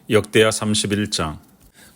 역대하 31장.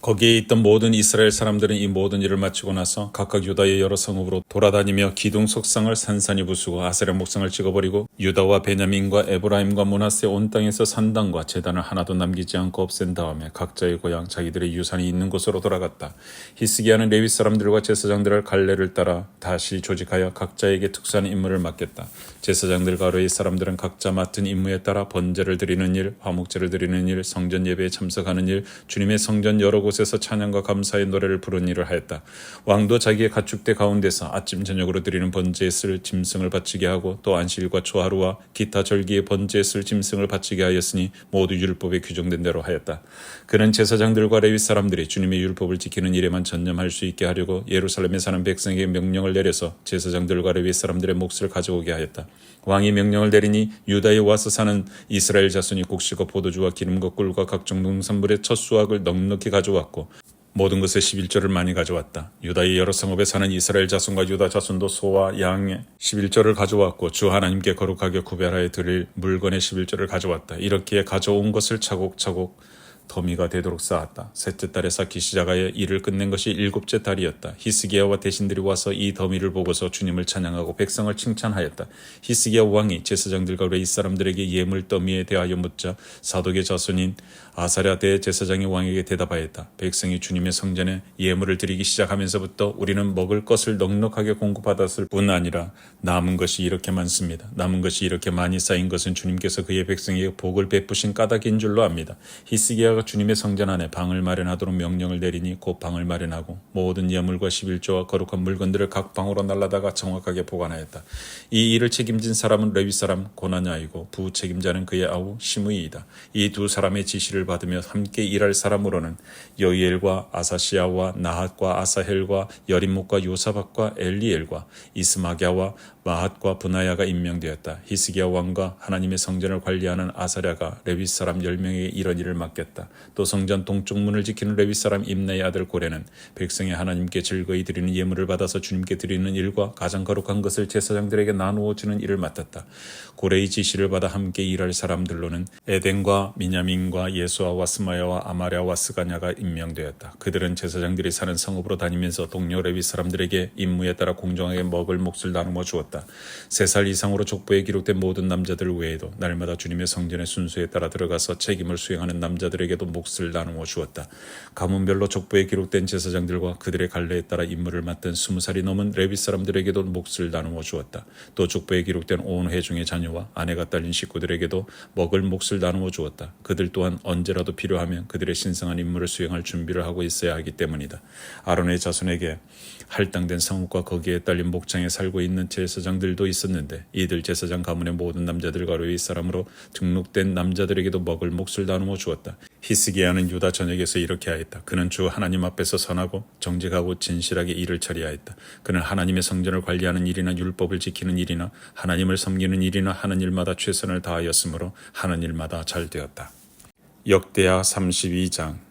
거기에 있던 모든 이스라엘 사람들은 이 모든 일을 마치고 나서 각각 유다의 여러 성읍으로 돌아다니며 기둥 속상을 산산히 부수고 아세라 목상을 찍어버리고 유다와 베냐민과 에브라임과 므낫세 온 땅에서 산당과 제단을 하나도 남기지 않고 없앤 다음에 각자의 고향 자기들의 유산이 있는 곳으로 돌아갔다. 히스기야는 레위 사람들과 제사장들을 갈래를 따라 다시 조직하여 각자에게 특수한 임무를 맡겼다. 제사장들과 레위 사람들은 각자 맡은 임무에 따라 번제를 드리는 일, 화목제를 드리는 일, 성전 예배에 참석하는 일, 주님의 성전 여러 곳에서 찬양과 감사의 노래를 부르는 일을 하였다. 왕도 자기의 가축대 가운데서 아침 저녁으로 드리는 번제에 쓸 짐승을 바치게 하고 또 안식일과 초하루와 기타 절기의 번제에 쓸 짐승을 바치게 하였으니 모두 율법에 규정된 대로 하였다. 그는 제사장들과 레위 사람들이 주님의 율법을 지키는 일에만 전념할 수 있게 하려고 예루살렘에 사는 백성에게 명령을 내려서 제사장들과 레위 사람들의 몫을 가져오게 하였다. 왕이 명령을 내리니 유다에 와서 사는 이스라엘 자손이 곡식과 포도주와 기름과 꿀과 각종 농산물의 첫 수확을 넉넉히 가져왔고 모든 것의 11조를 많이 가져왔다. 유다의 여러 성읍에 사는 이스라엘 자손과 유다 자손도 소와 양의 11조를 가져왔고 주 하나님께 거룩하게 구별하여 드릴 물건의 11조를 가져왔다. 이렇게 가져온 것을 차곡차곡 더미가 되도록 쌓았다. 셋째 달에 쌓기 시작하여 일을 끝낸 것이 일곱째 달이었다. 히스기야와 대신들이 와서 이 더미를 보고서 주님을 찬양하고 백성을 칭찬하였다. 히스기야 왕이 제사장들과 레위 사람들에게 예물 더미에 대하여 묻자 사독의 자손인 아사랴 대제사장이 왕에게 대답하였다. 백성이 주님의 성전에 예물을 드리기 시작하면서부터 우리는 먹을 것을 넉넉하게 공급받았을 뿐 아니라 남은 것이 이렇게 많습니다. 남은 것이 이렇게 많이 쌓인 것은 주님께서 그의 백성에게 복을 베푸신 까닭인 줄로 압니다. 히스기야가 주님의 성전 안에 방을 마련하도록 명령을 내리니 곧 방을 마련하고 모든 예물과 11조와 거룩한 물건들을 각 방으로 날라다가 정확하게 보관하였다. 이 일을 책임진 사람은 레위 사람 고나냐이고 부책임자는 그의 아우 시므이이다. 이 두 사람의 지시를 받으며 함께 일할 사람으로는 여이엘과 아사시아와 나핫과 아사헬과 여림목과 요사박과 엘리엘과 이스마갸와 마핫과 브나야가 임명되었다. 히스기야 왕과 하나님의 성전을 관리하는 아사랴가 레위 사람 10명에게 이런 일을 맡겼다. 또 성전 동쪽 문을 지키는 레위 사람 임나의 아들 고레는 백성의 하나님께 즐거이 드리는 예물을 받아서 주님께 드리는 일과 가장 거룩한 것을 제사장들에게 나누어 주는 일을 맡았다. 고레의 지시를 받아 함께 일할 사람들로는 에덴과 미냐민과 예수아와 스마야와 아마랴와 스가냐가 임명되었다. 그들은 제사장들이 사는 성읍으로 다니면서 동료 레위 사람들에게 임무에 따라 공정하게 먹을 몫을 나누어 주었다. 3살 이상으로 족보에 기록된 모든 남자들 외에도 날마다 주님의 성전의 순서에 따라 들어가서 책임을 수행하는 남자들에게도 몫을 나누어 주었다. 가문별로 족보에 기록된 제사장들과 그들의 갈래에 따라 임무를 맡은 20살이 넘은 레위 사람들에게도 몫을 나누어 주었다. 또 족보에 기록된 온 회중의 자녀와 아내가 딸린 식구들에게도 먹을 몫을 나누어 주었다. 그들 또한 언제라도 필요하면 그들의 신성한 임무를 수행할 준비를 하고 있어야 하기 때문이다. 아론의 자손에게 할당된 성읍과 거기에 딸린 목장에 살고 있는 제사장들도 있었는데 이들 제사장 가문의 모든 남자들과 레위 사람으로 등록된 남자들에게도 먹을 몫을 나누어 주었다. 히스기야는 유다 전역에서 이렇게 하였다. 그는 주 하나님 앞에서 선하고 정직하고 진실하게 일을 처리하였다. 그는 하나님의 성전을 관리하는 일이나 율법을 지키는 일이나 하나님을 섬기는 일이나 하는 일마다 최선을 다하였으므로 하는 일마다 잘 되었다. 역대하 32장.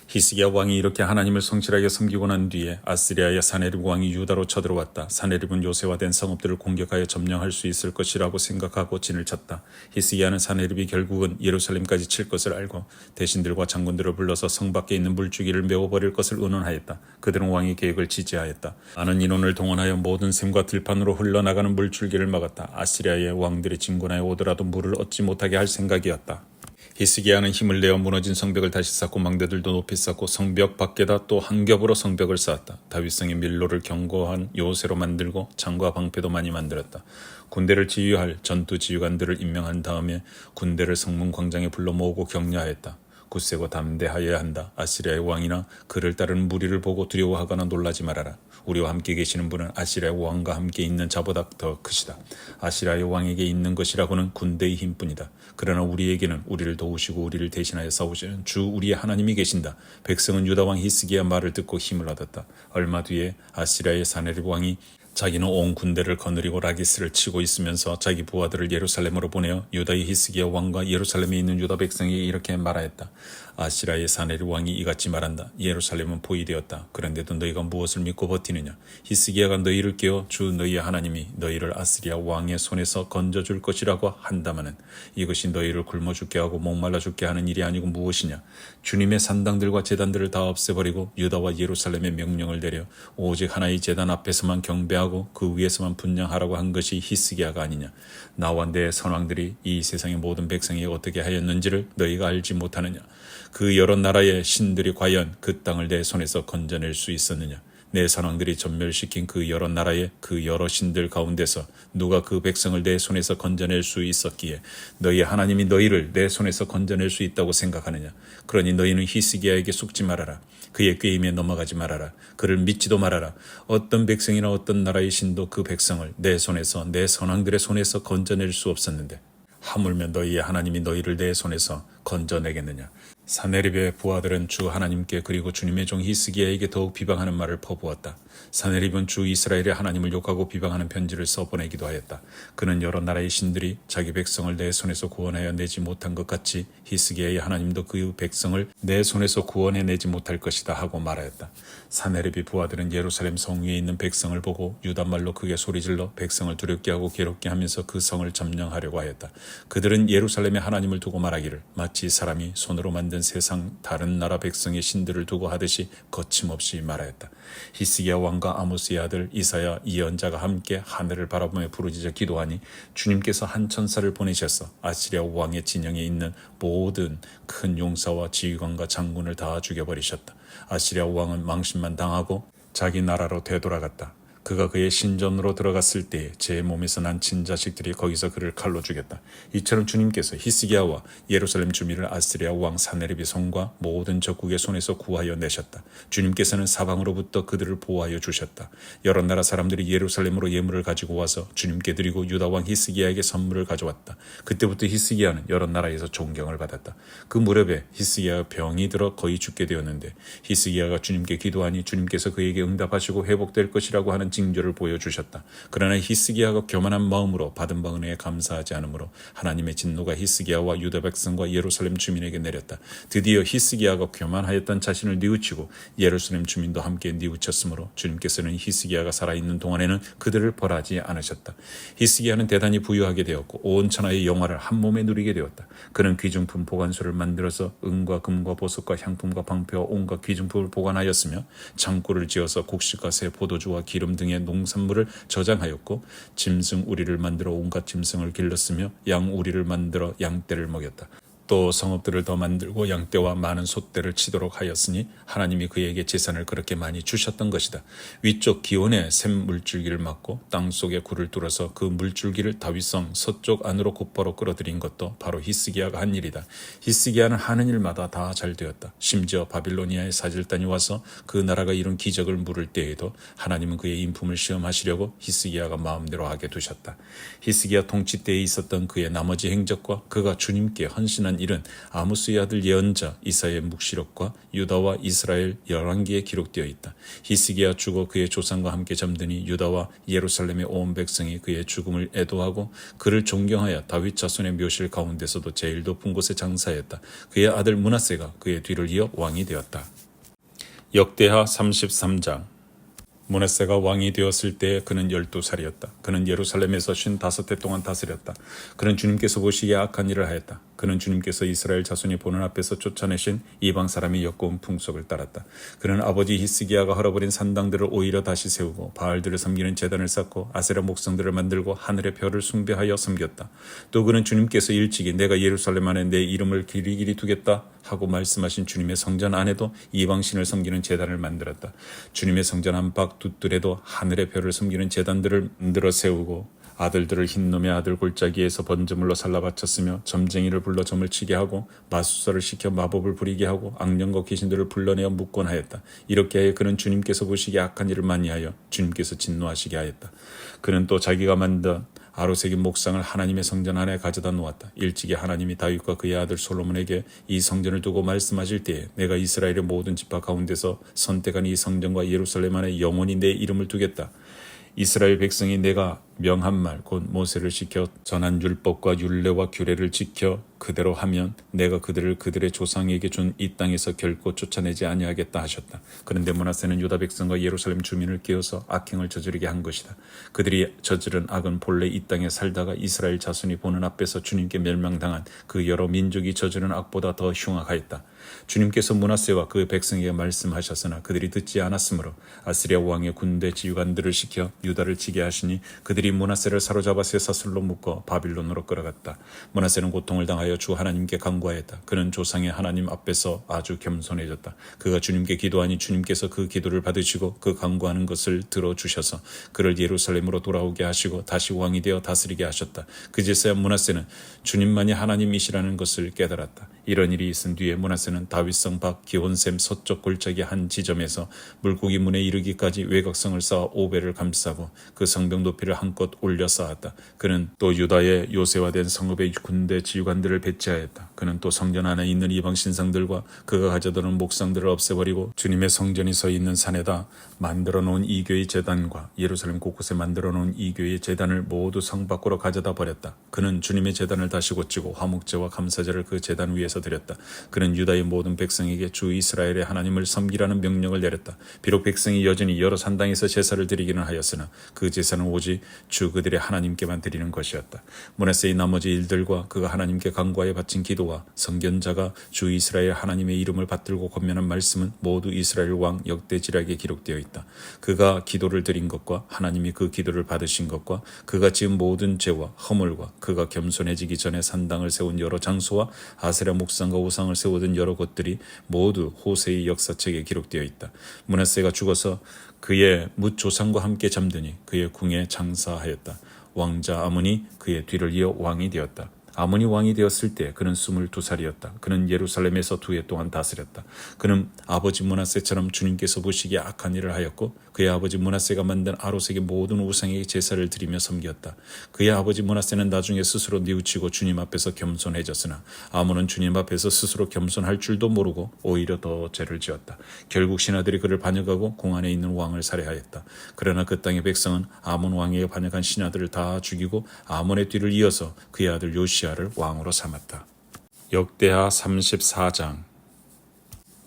히스기야 왕이 이렇게 하나님을 성실하게 섬기고 난 뒤에 아스리아의 사네립 왕이 유다로 쳐들어왔다. 사네립은 요새화된 성읍들을 공격하여 점령할 수 있을 것이라고 생각하고 진을 쳤다. 히스기야는 사네립이 결국은 예루살렘까지 칠 것을 알고 대신들과 장군들을 불러서 성 밖에 있는 물주기를 메워버릴 것을 의논하였다. 그들은 왕의 계획을 지지하였다. 많은 인원을 동원하여 모든 샘과 들판으로 흘러나가는 물줄기를 막았다. 아스리아의 왕들이 진군하여 오더라도 물을 얻지 못하게 할 생각이었다. 히스기야는 힘을 내어 무너진 성벽을 다시 쌓고 망대들도 높이 쌓고 성벽 밖에다 또 한 겹으로 성벽을 쌓았다. 다윗성의 밀로를 견고한 요새로 만들고 창과 방패도 많이 만들었다. 군대를 지휘할 전투 지휘관들을 임명한 다음에 군대를 성문 광장에 불러 모으고 격려하였다. 굳세고 담대하여야 한다. 아시리아의 왕이나 그를 따르는 무리를 보고 두려워하거나 놀라지 말아라. 우리와 함께 계시는 분은 아시리아의 왕과 함께 있는 자보다 더 크시다. 아시리아의 왕에게 있는 것이라고는 군대의 힘뿐이다. 그러나 우리에게는 우리를 도우시고 우리를 대신하여 싸우시는 주 우리의 하나님이 계신다. 백성은 유다 왕 히스기야 말을 듣고 힘을 얻었다. 얼마 뒤에 아시리아의 사네립 왕이 자기는 온 군대를 거느리고 라기스를 치고 있으면서 자기 부하들을 예루살렘으로 보내어 유다의 히스기야 왕과 예루살렘에 있는 유다 백성에게 이렇게 말하였다. 아시라의 사네립 왕이 이같이 말한다. 예루살렘은 포위되었다. 그런데도 너희가 무엇을 믿고 버티느냐? 히스기야가 너희를 깨워 주 너희의 하나님이 너희를 아스리아 왕의 손에서 건져줄 것이라고 한다마는 이것이 너희를 굶어 죽게 하고 목말라 죽게 하는 일이 아니고 무엇이냐? 주님의 산당들과 제단들을 다 없애버리고 유다와 예루살렘에 명령을 내려 오직 하나의 제단 앞에서만 경배하고 그 위에서만 분향하라고 한 것이 히스기야가 아니냐? 나와 내 선왕들이 이 세상의 모든 백성이 어떻게 하였는지를 너희가 알지 못하느냐? 그 여러 나라의 신들이 과연 그 땅을 내 손에서 건져낼 수 있었느냐? 내 선왕들이 전멸시킨 그 여러 나라의 그 여러 신들 가운데서 누가 그 백성을 내 손에서 건져낼 수 있었기에 너희 하나님이 너희를 내 손에서 건져낼 수 있다고 생각하느냐? 그러니 너희는 히스기야에게 속지 말아라. 그의 꾀임에 넘어가지 말아라. 그를 믿지도 말아라. 어떤 백성이나 어떤 나라의 신도 그 백성을 내 손에서 내 선왕들의 손에서 건져낼 수 없었는데 하물며 너희의 하나님이 너희를 내 손에서 건져내겠느냐? 사네립의 부하들은 주 하나님께 그리고 주님의 종 히스기야에게 더욱 비방하는 말을 퍼부었다. 사네립은 주 이스라엘의 하나님을 욕하고 비방하는 편지를 써보내기도 하였다. 그는 여러 나라의 신들이 자기 백성을 내 손에서 구원하여 내지 못한 것 같이 히스기야의 하나님도 그 백성을 내 손에서 구원해내지 못할 것이다 하고 말하였다. 사네립의 부하들은 예루살렘 성 위에 있는 백성을 보고 유다말로 크게 소리질러 백성을 두렵게 하고 괴롭게 하면서 그 성을 점령하려고 하였다. 그들은 예루살렘의 하나님을 두고 말하기를 마치 사람이 손으로 만든 세상 다른 나라 백성의 신들을 두고 하듯이 거침없이 말하였다. 히스기야 왕과 아모스의 아들 이사야 예언자가 함께 하늘을 바라보며 부르짖어 기도하니 주님께서 한 천사를 보내셔서 아시리아 왕의 진영에 있는 모든 큰 용사와 지휘관과 장군을 다 죽여버리셨다. 아시리아 왕은 망신만 당하고 자기 나라로 되돌아갔다. 그가 그의 신전으로 들어갔을 때에 제 몸에서 난 친자식들이 거기서 그를 칼로 죽였다. 이처럼 주님께서 히스기야와 예루살렘 주민을 아스리아 왕 사네립의 손과 모든 적국의 손에서 구하여 내셨다. 주님께서는 사방으로부터 그들을 보호하여 주셨다. 여러 나라 사람들이 예루살렘으로 예물을 가지고 와서 주님께 드리고 유다 왕 히스기야에게 선물을 가져왔다. 그때부터 히스기야는 여러 나라에서 존경을 받았다. 그 무렵에 히스기야가 병이 들어 거의 죽게 되었는데 히스기야가 주님께 기도하니 주님께서 그에게 응답하시고 회복될 것이라고 하는 징조를 보여주셨다. 그러나 히스기야가 교만한 마음으로 받은 바 은혜에 감사하지 않으므로 하나님의 진노가 히스기야와 유다 백성과 예루살렘 주민에게 내렸다. 드디어 히스기야가 교만하였던 자신을 뉘우치고 예루살렘 주민도 함께 뉘우쳤으므로 주님께서는 히스기야가 살아있는 동안에는 그들을 벌하지 않으셨다. 히스기야는 대단히 부유하게 되었고 온 천하의 영화를 한 몸에 누리게 되었다. 그는 귀중품 보관소를 만들어서 은과 금과 보석과 향품과 방패와 온갖 귀중품을 보관하였으며 창고를 지어서 곡식과 새 포도주와 기름 등의 농산물을 저장하였고 짐승 우리를 만들어 온갖 짐승을 길렀으며 양 우리를 만들어 양떼를 먹였다. 또 성읍들을 더 만들고 양떼와 많은 소떼를 치도록 하였으니 하나님이 그에게 재산을 그렇게 많이 주셨던 것이다. 위쪽 기온에 샘 물줄기를 막고 땅속에 굴을 뚫어서 그 물줄기를 다윗성 서쪽 안으로 곧바로 끌어들인 것도 바로 히스기야가 한 일이다. 히스기야는 하는 일마다 다 잘 되었다. 심지어 바빌로니아의 사절단이 와서 그 나라가 이룬 기적을 물을 때에도 하나님은 그의 인품을 시험하시려고 히스기야가 마음대로 하게 두셨다. 히스기야 통치 때에 있었던 그의 나머지 행적과 그가 주님께 헌신한 일은 아모스의 아들 예언자 이사야의 묵시록과 유다와 이스라엘 열왕기에 기록되어 있다. 히스기야 죽어 그의 조상과 함께 잠드니 유다와 예루살렘의 온 백성이 그의 죽음을 애도하고 그를 존경하여 다윗 자손의 묘실 가운데서도 제일 높은 곳에 장사했다. 그의 아들 므낫세가 그의 뒤를 이어 왕이 되었다. 역대하 33장. 므낫세가 왕이 되었을 때 그는 12살이었다. 그는 예루살렘에서 55해 동안 다스렸다. 그는 주님께서 보시기에 악한 일을 하였다. 그는 주님께서 이스라엘 자손이 보는 앞에서 쫓아내신 이방 사람의 역겨운 풍속을 따랐다. 그는 아버지 히스기야가 헐어버린 산당들을 오히려 다시 세우고 바알들을 섬기는 제단을 쌓고 아세라 목성들을 만들고 하늘의 별을 숭배하여 섬겼다. 또 그는 주님께서 일찍이 내가 예루살렘 안에 내 이름을 길이길이 두겠다 하고 말씀하신 주님의 성전 안에도 이방신을 섬기는 제단을 만들었다. 주님의 성전 안팎 돛들에도 하늘의 별을 섬기는 제단들을 만들어 세우고 아들들을 흰놈의 아들 골짜기에서 번제물로 살라 바쳤으며 점쟁이를 불러 점을 치게 하고 마술사를 시켜 마법을 부리게 하고 악령과 귀신들을 불러내어 묻곤 하였다. 이렇게 하여 그는 주님께서 보시기에 악한 일을 많이 하여 주님께서 진노하시게 하였다. 그는 또 자기가 만든 아로새긴 목상을 하나님의 성전 안에 가져다 놓았다. 일찍이 하나님이 다윗과 그의 아들 솔로몬에게 이 성전을 두고 말씀하실 때에 내가 이스라엘의 모든 지파 가운데서 선택한 이 성전과 예루살렘 안에 영원히 내 이름을 두겠다. 이스라엘 백성이 내가 명한 말 곧 모세를 시켜 전한 율법과 율례와 규례를 지켜 그대로 하면 내가 그들을 그들의 조상에게 준 이 땅에서 결코 쫓아내지 아니하겠다 하셨다. 그런데 므낫세는 유다 백성과 예루살렘 주민을 깨워서 악행을 저지르게 한 것이다. 그들이 저지른 악은 본래 이 땅에 살다가 이스라엘 자손이 보는 앞에서 주님께 멸망당한 그 여러 민족이 저지른 악보다 더 흉악하였다. 주님께서 므낫세와 그 백성에게 말씀하셨으나 그들이 듣지 않았으므로 아스리야 왕의 군대 지휘관들을 시켜 유다를 치게 하시니 그들이 므낫세를 사로잡아 쇠사슬로 묶어 바빌론으로 끌어갔다. 므낫세는 고통을 당하여 주 하나님께 간구하였다. 그는 조상의 하나님 앞에서 아주 겸손해졌다. 그가 주님께 기도하니 주님께서 그 기도를 받으시고 그 간구하는 것을 들어주셔서 그를 예루살렘으로 돌아오게 하시고 다시 왕이 되어 다스리게 하셨다. 그제서야 므낫세는 주님만이 하나님이시라는 것을 깨달았다. 이런 일이 있은 뒤에 므낫세는 다윗성 밖 기온샘 서쪽 골짜기 한 지점에서 물고기 문에 이르기까지 외곽성을 쌓아 오벨을 감싸고 그 성벽 높이를 한껏 올려 쌓았다. 그는 또 유다의 요새화된 성읍의 군대 지휘관들을 배치하였다. 그는 또 성전 안에 있는 이방 신상들과 그가 가져다놓은 목상들을 없애버리고 주님의 성전이 서 있는 산에다 만들어 놓은 이교의 제단과 예루살렘 곳곳에 만들어 놓은 이교의 제단을 모두 성 밖으로 가져다 버렸다. 그는 주님의 제단을 다시 고치고 화목제와 감사제를 그 제단 위에서 드렸다. 그는 유다의 모든 백성에게 주 이스라엘의 하나님을 섬기라는 명령을 내렸다. 비록 백성이 여전히 여러 산당에서 제사를 드리기는 하였으나 그 제사는 오직 주 그들의 하나님께만 드리는 것이었다. 므낫세의 나머지 일들과 그가 하나님께 간구하여 바친 기도와 선견자가 주 이스라엘 하나님의 이름을 받들고 권면한 말씀은 모두 이스라엘 왕 역대지략에 기록되어 있다. 그가 기도를 드린 것과 하나님이 그 기도를 받으신 것과 그가 지은 모든 죄와 허물과 그가 겸손해지기 전에 산당을 세운 여러 장소와 아세라 목상과 우상을 세우던 여러 곳들이 모두 호세의 역사책에 기록되어 있다. 므낫세가 죽어서 그의 뭇조상과 함께 잠드니 그의 궁에 장사하였다. 왕자 아몬이 그의 뒤를 이어 왕이 되었다. 아몬이 왕이 되었을 때 그는 22살이었다. 그는 예루살렘에서 2해 동안 다스렸다. 그는 아버지 므낫세처럼 주님께서 보시기에 악한 일을 하였고 그의 아버지 므낫세가 만든 아로색의 모든 우상에게 제사를 드리며 섬겼다. 그의 아버지 므낫세는 나중에 스스로 뉘우치고 주님 앞에서 겸손해졌으나 아몬은 주님 앞에서 스스로 겸손할 줄도 모르고 오히려 더 죄를 지었다. 결국 신하들이 그를 반역하고 공 안에 있는 왕을 살해하였다. 그러나 그 땅의 백성은 아몬 왕에게 반역한 신하들을 다 죽이고 아몬의 뒤를 이어서 그의 아들 요시야를 왕으로 삼았다. 역대하 34장.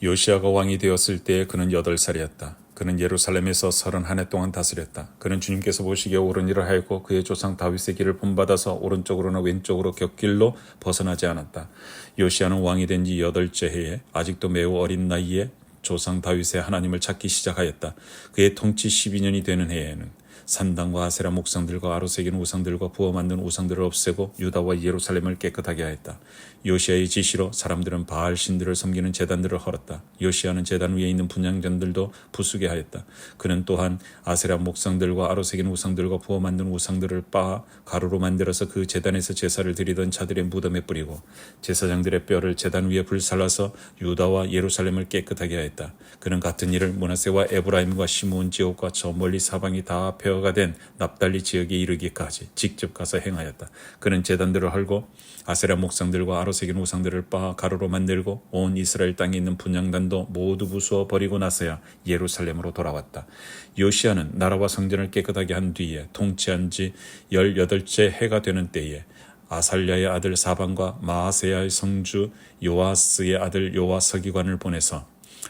요시야가 왕이 되었을 때 그는 8살이었다. 그는 예루살렘에서 31해 동안 다스렸다. 그는 주님께서 보시기에 옳은 일을 하였고 그의 조상 다윗의 길을 본받아서 오른쪽으로나 왼쪽으로 곁길로 벗어나지 않았다. 요시야는 왕이 된 지 8째 해에 아직도 매우 어린 나이에 조상 다윗의 하나님을 찾기 시작하였다. 그의 통치 12년이 되는 해에는 산당과 아세라 목상들과 아로새긴 우상들과 부어 만든 우상들을 없애고 유다와 예루살렘을 깨끗하게 하였다. 요시야의 지시로 사람들은 바알 신들을 섬기는 제단들을 헐었다. 요시야는 제단 위에 있는 분향전들도 부수게 하였다. 그는 또한 아세라 목상들과 아로새긴 우상들과 부어 만든 우상들을 빻아 가루로 만들어서 그 제단에서 제사를 드리던 자들의 무덤에 뿌리고 제사장들의 뼈를 제단 위에 불살라서 유다와 예루살렘을 깨끗하게 하였다. 그는 같은 일을 므낫세와 에브라임과 시므온 지역과 저 멀리 사방이 다 폐허가 된 납달리 지역에 이르기까지 직접 가서 행하였다. 그는 제단들을 헐고 아세라 목상들과 아로새긴 우상들을 빻아 가루로 만들고 온 이스라엘 땅에 있는 분향단도 모두 부수어 버리고 나서야 예루살렘으로 돌아왔다. 요시야는 나라와 성전을 깨끗하게 한 뒤에 통치한 지 18째 해가 되는 때에 아살랴의 아들 사반과 마아세야의 성주 요아스의 아들 요아 서기관을 보내서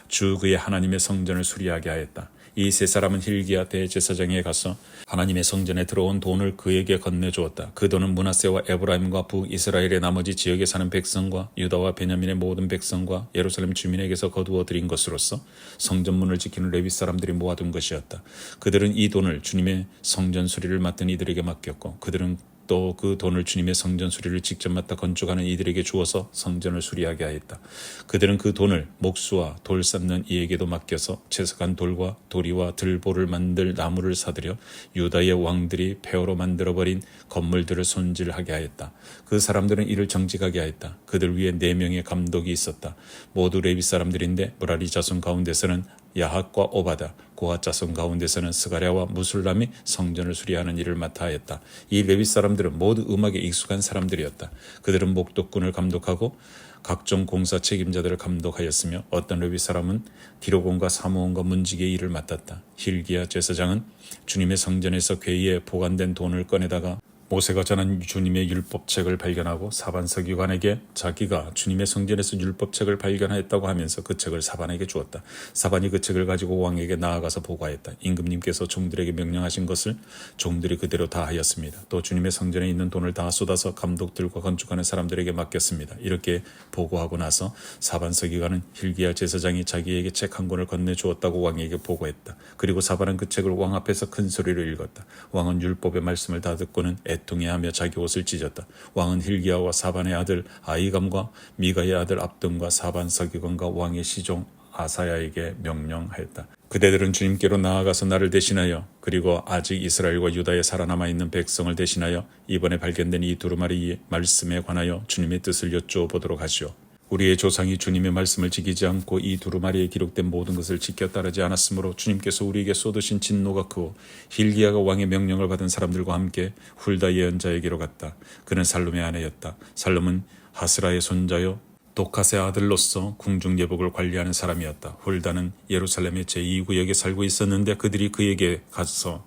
주 그의 하나님의 성전을 수리하게 하였다. 이 세 사람은 힐기야 대제사장에 가서 하나님의 성전에 들어온 돈을 그에게 건네주었다. 그 돈은 므낫세와 에브라임과 북이스라엘의 나머지 지역에 사는 백성과 유다와 베냐민의 모든 백성과 예루살렘 주민에게서 거두어 들인 것으로서 성전문을 지키는 레위 사람들이 모아둔 것이었다. 그들은 이 돈을 주님의 성전 수리를 맡은 이들에게 맡겼고 그들은 또 그 돈을 주님의 성전 수리를 직접 맡아 건축하는 이들에게 주어서 성전을 수리하게 하였다. 그들은 그 돈을 목수와 돌 쌓는 이에게도 맡겨서 채석한 돌과 도리와 들보를 만들 나무를 사들여 유다의 왕들이 폐허로 만들어버린 건물들을 손질하게 하였다. 그 사람들은 이를 정직하게 하였다. 그들 위에 4명의 감독이 있었다. 모두 레위 사람들인데 므라리 자손 가운데서는 야핫과 오바다, 고핫 자손 가운데서는 스가랴와 무술람이 성전을 수리하는 일을 맡아 하였다. 이 레위 사람들은 모두 음악에 익숙한 사람들이었다. 그들은 목독군을 감독하고 각종 공사 책임자들을 감독하였으며 어떤 레위 사람은 기록원과 사무원과 문지기의 일을 맡았다. 힐기야 제사장은 주님의 성전에서 궤에 보관된 돈을 꺼내다가 모세가 전한 주님의 율법책을 발견하고 사반 서기관에게 자기가 주님의 성전에서 율법책을 발견하였다고 하면서 그 책을 사반에게 주었다. 사반이 그 책을 가지고 왕에게 나아가서 보고하였다. 임금님께서 종들에게 명령하신 것을 종들이 그대로 다 하였습니다. 또 주님의 성전에 있는 돈을 다 쏟아서 감독들과 건축하는 사람들에게 맡겼습니다. 이렇게 보고하고 나서 사반 서기관은 힐기야 제사장이 자기에게 책 한 권을 건네주었다고 왕에게 보고했다. 그리고 사반은 그 책을 왕 앞에서 큰 소리로 읽었다. 왕은 율법의 말씀을 다 듣고는 애통해하며 자기 옷을 찢었다. 왕은 힐기야와 사반의 아들 아이감과 미가의 아들 압돈과 사반 서기관과 왕의 시종 아사야에게 명령하였다. 그대들은 주님께로 나아가서 나를 대신하여 그리고 아직 이스라엘과 유다에 살아남아 있는 백성을 대신하여 이번에 발견된 이 두루마리 말씀에 관하여 주님의 뜻을 여쭈어보도록 하시오. 우리의 조상이 주님의 말씀을 지키지 않고 이 두루마리에 기록된 모든 것을 지켜 따르지 않았으므로 주님께서 우리에게 쏟으신 진노가 크고 힐기야가 왕의 명령을 받은 사람들과 함께 훌다 예언자에게로 갔다. 그는 살룸의 아내였다. 살룸은 하스라의 손자요 도카스의 아들로서 궁중 예복을 관리하는 사람이었다. 훌다는 예루살렘의 제2구역에 살고 있었는데 그들이 그에게 가서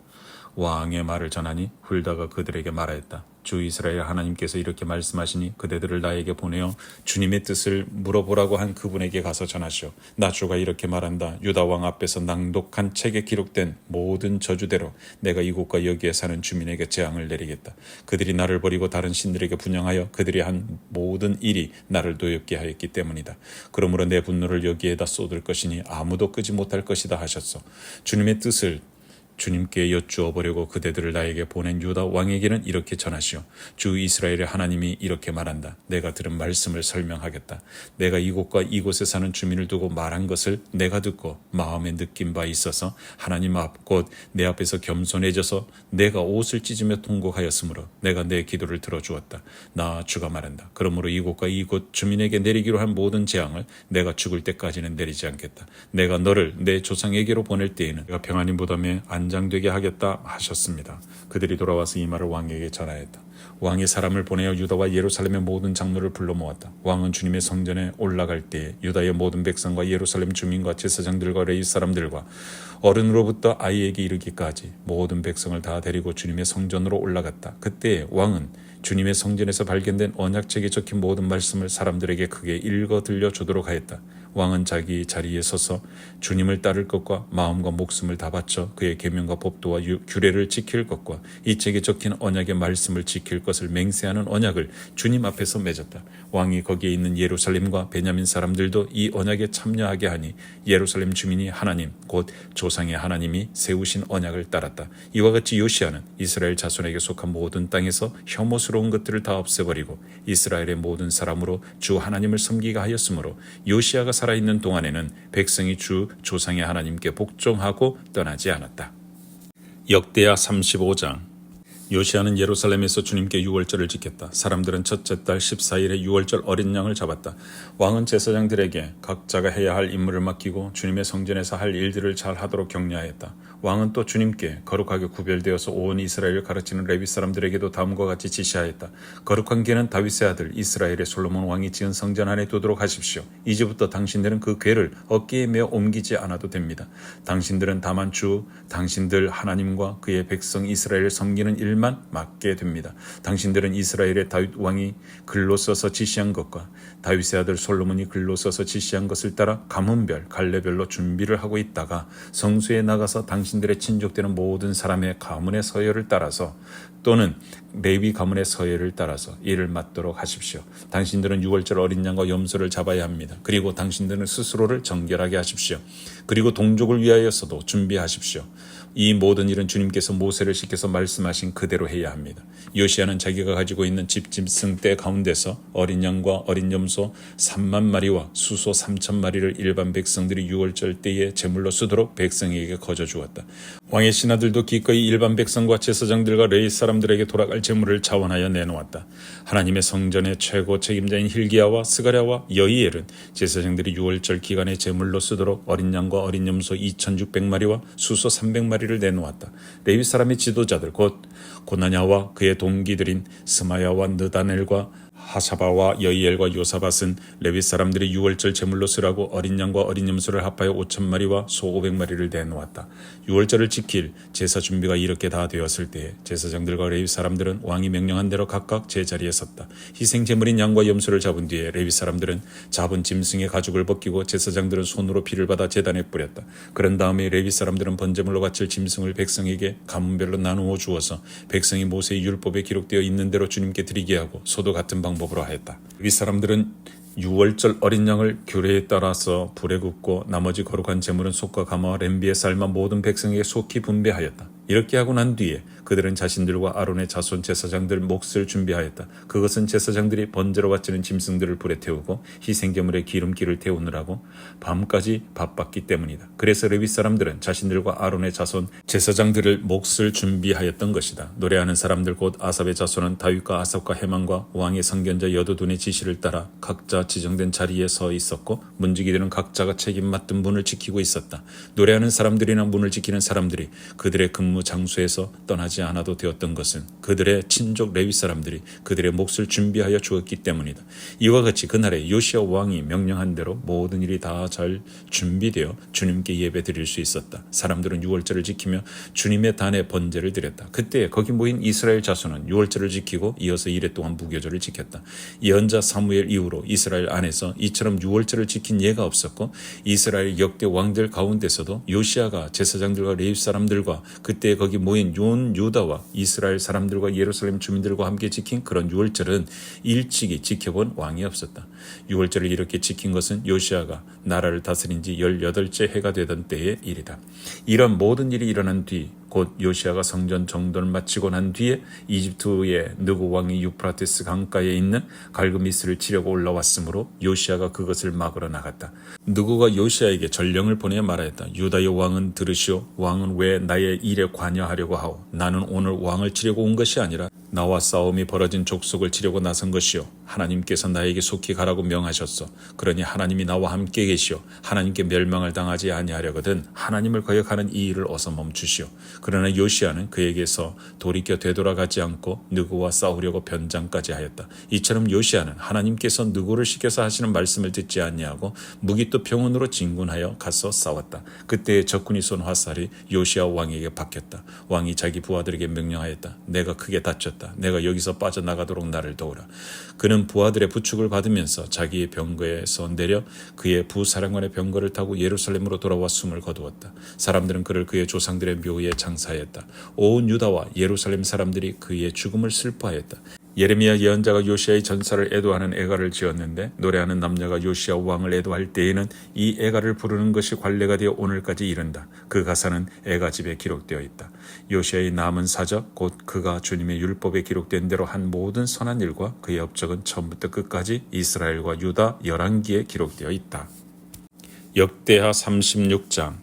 왕의 말을 전하니 훌다가 그들에게 말하였다. 주 이스라엘 하나님께서 이렇게 말씀하시니 그대들을 나에게 보내어 주님의 뜻을 물어보라고 한 그분에게 가서 전하시오. 나 주가 이렇게 말한다. 유다 왕 앞에서 낭독한 책에 기록된 모든 저주대로 내가 이곳과 여기에 사는 주민에게 재앙을 내리겠다. 그들이 나를 버리고 다른 신들에게 분향하여 그들이 한 모든 일이 나를 노엽게 하였기 때문이다. 그러므로 내 분노를 여기에다 쏟을 것이니 아무도 끄지 못할 것이다 하셨소. 주님의 뜻을 주님께 여쭈어 보려고 그대들을 나에게 보낸 유다 왕에게는 이렇게 전하시오. 주 이스라엘의 하나님이 이렇게 말한다. 내가 들은 말씀을 설명하겠다. 내가 이곳과 이곳에 사는 주민을 두고 말한 것을 내가 듣고 마음에 느낀 바 있어서 하나님 앞 곧 내 앞에서 겸손해져서 내가 옷을 찢으며 통곡하였으므로 내가 내 기도를 들어주었다. 나 주가 말한다. 그러므로 이곳과 이곳 주민에게 내리기로 한 모든 재앙을 내가 죽을 때까지는 내리지 않겠다. 내가 너를 내 조상에게로 보낼 때에는 내가 평안히 무덤에 안장되게 하겠다 하셨습니다. 그들이 돌아와서 이 말을 왕에게 전하였다. 왕이 사람을 보내어 유다와 예루살렘의 모든 장로를 불러 모았다. 왕은 주님의 성전에 올라갈 때에 유다의 모든 백성과 예루살렘 주민과 제사장들과 레위 사람들과 어른으로부터 아이에게 이르기까지 모든 백성을 다 데리고 주님의 성전으로 올라갔다. 그때 왕은 주님의 성전에서 발견된 언약책에 적힌 모든 말씀을 사람들에게 크게 읽어 들려주도록 하였다. 왕은 자기 자리에 서서 주님을 따를 것과 마음과 목숨을 다 바쳐 그의 계명과 법도와 규례를 지킬 것과 이 책에 적힌 언약의 말씀을 지킬 것을 맹세하는 언약을 주님 앞에서 맺었다. 왕이 거기에 있는 예루살렘과 베냐민 사람들도 이 언약에 참여하게 하니 예루살렘 주민이 하나님 곧 조상의 하나님이 세우신 언약을 따랐다. 이와 같이 요시야는 이스라엘 자손에게 속한 모든 땅에서 혐오스러운 것들을 다 없애버리고 이스라엘의 모든 사람으로 주 하나님을 섬기게 하였으므로 요시야가 살아있는 동안에는 백성이 주 조상의 하나님께 복종하고 떠나지 않았다. 역대하 35장. 요시야는 예루살렘에서 주님께 유월절을 지켰다. 사람들은 첫째 달 14일에 유월절 어린 양을 잡았다. 왕은 제사장들에게 각자가 해야 할 임무를 맡기고 주님의 성전에서 할 일들을 잘 하도록 격려하였다. 왕은 또 주님께 거룩하게 구별되어서 온 이스라엘을 가르치는 레위 사람들에게도 다음과 같이 지시하였다. 거룩한 궤는 다윗의 아들 이스라엘의 솔로몬 왕이 지은 성전 안에 두도록 하십시오. 이제부터 당신들은 그 궤를 어깨에 메어 옮기지 않아도 됩니다. 당신들은 다만 주 당신들 하나님과 그의 백성 이스라엘을 섬기는 일만 맡게 됩니다. 당신들은 이스라엘의 다윗 왕이 글로 써서 지시한 것과 다윗의 아들 솔로몬이 글로 써서 지시한 것을 따라 가문별, 갈래별로 준비를 하고 있다가 성수에 나가서 당신들의 친족되는 모든 사람의 가문의 서열을 따라서 또는 레위 가문의 서열을 따라서 일을 맡도록 하십시오. 당신들은 유월절 어린 양과 염소를 잡아야 합니다. 그리고 당신들은 스스로를 정결하게 하십시오. 그리고 동족을 위하여서도 준비하십시오. 이 모든 일은 주님께서 모세를 시켜서 말씀하신 그대로 해야 합니다. 요시야는 자기가 가지고 있는 집짐승 떼 가운데서 어린 양과 어린 염소 3만 마리와 수소 3천 마리를 일반 백성들이 유월절 때에 제물로 쓰도록 백성에게 거저 주었다. 왕의 신하들도 기꺼이 일반 백성과 제사장들과 레위 사람들에게 돌아갈 제물을 자원하여 내놓았다. 하나님의 성전의 최고 책임자인 힐기야와 스가랴와 여이엘은 제사장들이 유월절 기간에 제물로 쓰도록 어린 양과 어린 염소 2,600마리와 수소 300마리를 내놓았다. 레위 사람의 지도자들 곧 고나냐와 그의 동기들인 스마야와 느다넬과 하사바와 여이엘과 요사밧은 레위 사람들이 유월절 제물로 쓰라고 어린 양과 어린 염소를 합하여 5,000마리와 소 500마리를 내놓았다. 유월절을 지킬 제사 준비가 이렇게 다 되었을 때에 제사장들과 레위 사람들은 왕이 명령한 대로 각각 제자리에 섰다. 희생 제물인 양과 염소를 잡은 뒤에 레위 사람들은 잡은 짐승의 가죽을 벗기고 제사장들은 손으로 피를 받아 제단에 뿌렸다. 그런 다음에 레위 사람들은 번제물로 바칠 짐승을 백성에게 가문별로 나누어 주어서 백성이 모세의 율법에 기록되어 있는 대로 주님께 드리게 하고 소도 같은 방법으로 하였다. 레위 사람들은 유월절 어린 양을 규례에 따라서 불에 굽고 나머지 거룩한 제물은 솥과 가마와 냄비에 삶아 모든 백성에게 속히 분배하였다. 이렇게 하고 난 뒤에 그들은 자신들과 아론의 자손 제사장들 몫을 준비하였다. 그것은 제사장들이 번제로 바치는 짐승들을 불에 태우고 희생제물에 기름기를 태우느라고 밤까지 바빴기 때문이다. 그래서 레위 사람들은 자신들과 아론의 자손 제사장들을 몫을 준비하였던 것이다. 노래하는 사람들 곧 아삽의 자손은 다윗과 아삽과 헤만과 왕의 선견자 여두둔의 지시를 따라 각자 지정된 자리에 서 있었고 문지기들은 각자가 책임 맡은 문을 지키고 있었다. 노래하는 사람들이나 문을 지키는 사람들이 그들의 근무 장소에서 떠나지 않아도 되었던 것은 그들의 친족 레위 사람들이 그들의 몫을 준비하여 주었기 때문이다. 이와 같이 그날에 요시야 왕이 명령한 대로 모든 일이 다 잘 준비되어 주님께 예배 드릴 수 있었다. 사람들은 유월절을 지키며 주님의 단에 번제를 드렸다. 그때 거기 모인 이스라엘 자손은 유월절을 지키고 이어서 이래 동안 무교절을 지켰다. 예언자 사무엘 이후로 이스라엘 안에서 이처럼 유월절을 지킨 예가 없었고 이스라엘 역대 왕들 가운데서도 요시야가 제사장들과 레위 사람들과 그때 거기 모인 온 유다와 이스라엘 사람들과 예루살렘 주민들과 함께 지킨 그런 유월절은 일찍이 지켜본 왕이 없었다. 유월절을 이렇게 지킨 것은 요시야가 나라를 다스린 지 18째 해가 되던 때의 일이다. 이런 모든 일이 일어난 뒤 곧 요시야가 성전 정돈을 마치고 난 뒤에 이집트의 느고 왕이 유프라테스 강가에 있는 갈그미스를 치려고 올라왔으므로 요시야가 그것을 막으러 나갔다. 느고가 요시야에게 전령을 보내 말하였다. 유다의 왕은 들으시오. 왕은 왜 나의 일에 관여하려고 하오. 나는 오늘 왕을 치려고 온 것이 아니라 나와 싸움이 벌어진 족속을 치려고 나선 것이요. 하나님께서 나에게 속히 가라고 명하셨소. 그러니 하나님이 나와 함께 계시오. 하나님께 멸망을 당하지 아니하려거든 하나님을 거역하는 이 일을 어서 멈추시오. 그러나 요시야는 그에게서 돌이켜 되돌아가지 않고 느고와 싸우려고 변장까지 하였다. 이처럼 요시야는 하나님께서 느고를 시켜서 하시는 말씀을 듣지 아니하고 무기또 병원으로 진군하여 가서 싸웠다. 그때 적군이 쏜 화살이 요시야 왕에게 박혔다. 왕이 자기 부하들에게 명령하였다. 내가 크게 다쳤다. 내가 여기서 빠져나가도록 나를 도우라. 그는 부하들의 부축을 받으면서 자기의 병거에서 내려 그의 부사령관의 병거를 타고 예루살렘으로 돌아와 숨을 거두었다. 사람들은 그를 그의 조상들의 묘에 장사하였다. 온 유다와 예루살렘 사람들이 그의 죽음을 슬퍼하였다. 예레미야 예언자가 요시야의 전사를 애도하는 애가를 지었는데 노래하는 남자가 요시야 왕을 애도할 때에는 이 애가를 부르는 것이 관례가 되어 오늘까지 이른다. 그 가사는 애가집에 기록되어 있다. 요시야의 남은 사적 곧 그가 주님의 율법에 기록된 대로 한 모든 선한 일과 그의 업적은 처음부터 끝까지 이스라엘과 유다 열왕기에 기록되어 있다. 역대하 36장.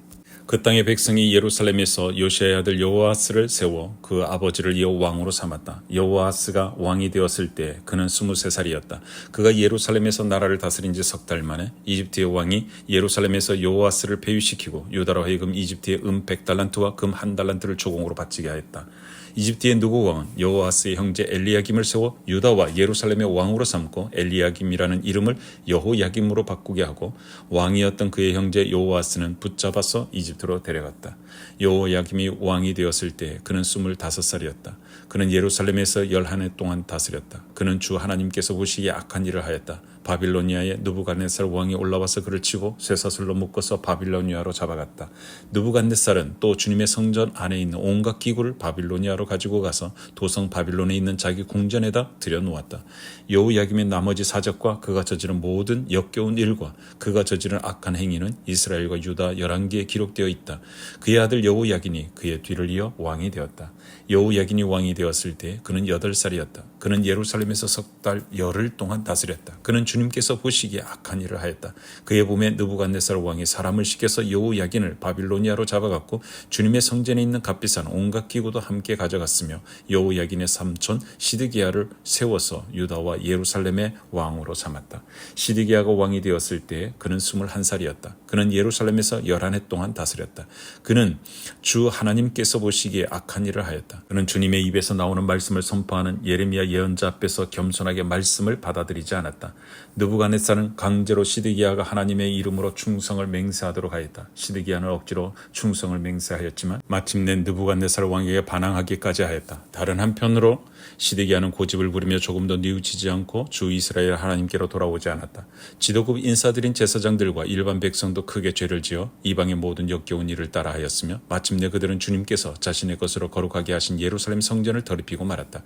그 땅의 백성이 예루살렘에서 요시야의 아들 여호아스를 세워 그 아버지를 이어 왕으로 삼았다. 여호아스가 왕이 되었을 때 그는 23살이었다. 그가 예루살렘에서 나라를 다스린 지 석 달 만에 이집트의 왕이 예루살렘에서 여호아스를 폐위시키고 유다로 하여금 이집트의 100달란트와 금 1달란트를 조공으로 바치게 하였다. 이집트의 느고 왕은 여호아스의 형제 엘리야김을 세워 유다와 예루살렘의 왕으로 삼고 엘리야김이라는 이름을 여호야김으로 바꾸게 하고 왕이었던 그의 형제 여호아스는 붙잡아서 이집트로 데려갔다. 여호야김이 왕이 되었을 때 그는 25살이었다. 그는 예루살렘에서 11해 동안 다스렸다. 그는 주 하나님께서 보시기에 악한 일을 하였다. 바빌로니아의 느부갓네살 왕이 올라와서 그를 치고 쇠사슬로 묶어서 바빌로니아로 잡아갔다. 느부갓네살은 또 주님의 성전 안에 있는 온갖 기구를 바빌로니아로 가지고 가서 도성 바빌론에 있는 자기 궁전에다 들여놓았다. 여호야김의 나머지 사적과 그가 저지른 모든 역겨운 일과 그가 저지른 악한 행위는 이스라엘과 유다 열왕기에 기록되어 있다. 그의 아들 여호야긴이 그의 뒤를 이어 왕이 되었다. 여호야긴이 왕이 되었을 때 그는 8살이었다. 그는 예루살렘에서 석 달 열흘 동안 다스렸다. 그는 주님께서 보시기에 악한 일을 하였다. 그의 봄에 느부갓네살 왕이 사람을 시켜서 여호야긴을 바빌로니아로 잡아갔고 주님의 성전에 있는 값비싼 온갖 기구도 함께 가져갔으며 여호야긴의 삼촌 시드기야를 세워서 유다와 예루살렘의 왕으로 삼았다. 시드기야가 왕이 되었을 때 그는 21살이었다. 그는 예루살렘에서 11해 동안 다스렸다. 그는 주 하나님께서 보시기에 악한 일을 하였다. 그는 주님의 입에서 나오는 말씀을 선포하는 예레미야 예언자 앞에서 겸손하게 말씀을 받아들이지 않았다. 느부갓네살은 강제로 시드기야가 하나님의 이름으로 충성을 맹세하도록 하였다. 시드기야는 억지로 충성을 맹세하였지만 마침내 느부갓네살 왕에게 반항하기까지 하였다. 다른 한편으로 시드기야는 고집을 부리며 조금 더 뉘우치지 않고 주 이스라엘 하나님께로 돌아오지 않았다. 지도급 인사들인 제사장들과 일반 백성도 크게 죄를 지어 이방의 모든 역겨운 일을 따라하였으며 마침내 그들은 주님께서 자신의 것으로 거룩하게 하신 예루살렘 성전을 더럽히고 말았다.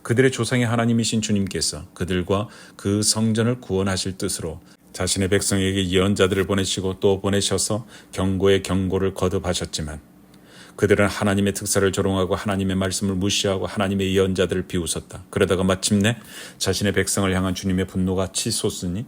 그들의 조상의 하나님이신 주님께서 그들과 그 성전을 구원하실 뜻으로 자신의 백성에게 예언자들을 보내시고 또 보내셔서 경고의 경고를 거듭하셨지만 그들은 하나님의 특사를 조롱하고 하나님의 말씀을 무시하고 하나님의 예언자들을 비웃었다. 그러다가 마침내 자신의 백성을 향한 주님의 분노가 치솟으니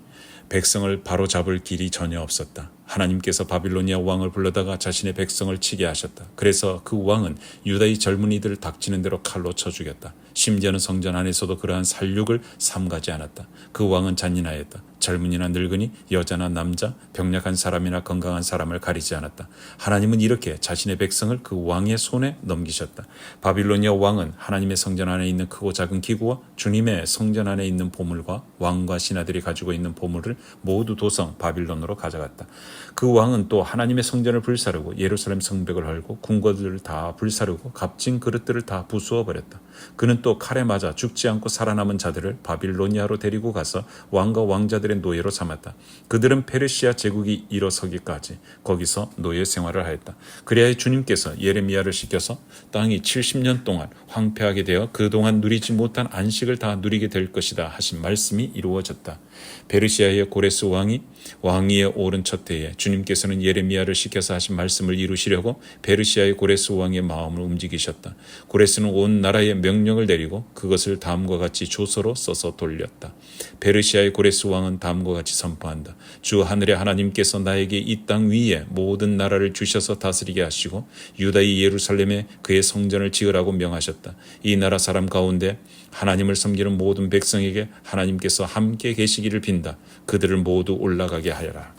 백성을 바로잡을 길이 전혀 없었다. 하나님께서 바빌로니아 왕을 불러다가 자신의 백성을 치게 하셨다. 그래서 그 왕은 유다의 젊은이들을 닥치는 대로 칼로 쳐 죽였다. 심지어는 성전 안에서도 그러한 살육을 삼가지 않았다. 그 왕은 잔인하였다. 젊은이나 늙은이, 여자나 남자, 병약한 사람이나 건강한 사람을 가리지 않았다. 하나님은 이렇게 자신의 백성을 그 왕의 손에 넘기셨다. 바빌로니아 왕은 하나님의 성전 안에 있는 크고 작은 기구와 주님의 성전 안에 있는 보물과 왕과 신하들이 가지고 있는 보물을 모두 도성 바빌론으로 가져갔다. 그 왕은 또 하나님의 성전을 불사르고 예루살렘 성벽을 헐고 궁궐들을 다 불사르고 값진 그릇들을 다 부수어 버렸다. 그는 또 칼에 맞아 죽지 않고 살아남은 자들을 바빌로니아로 데리고 가서 왕과 왕자들의 노예로 삼았다. 그들은 페르시아 제국이 일어서기까지 거기서 노예 생활을 하였다. 그래야 주님께서 예레미야를 시켜서 땅이 70년 동안 황폐하게 되어 그동안 누리지 못한 안식을 다 누리게 될 것이다 하신 말씀이 이루어졌다. 페르시아의 고레스 왕이 왕위에 오른 첫 해에 주님께서는 예레미야를 시켜서 하신 말씀을 이루시려고 페르시아의 고레스 왕의 마음을 움직이셨다. 고레스는 온 나라에 명령을 내리고 그것을 다음과 같이 조서로 써서 돌렸다. 페르시아의 고레스 왕은 다음과 같이 선포한다. 주 하늘의 하나님께서 나에게 이 땅 위에 모든 나라를 주셔서 다스리게 하시고 유다의 예루살렘에 그의 성전을 지으라고 명하셨다. 이 나라 사람 가운데 하나님을 섬기는 모든 백성에게 하나님께서 함께 계시기를 빈다. 그들을 모두 올라가게 하여라.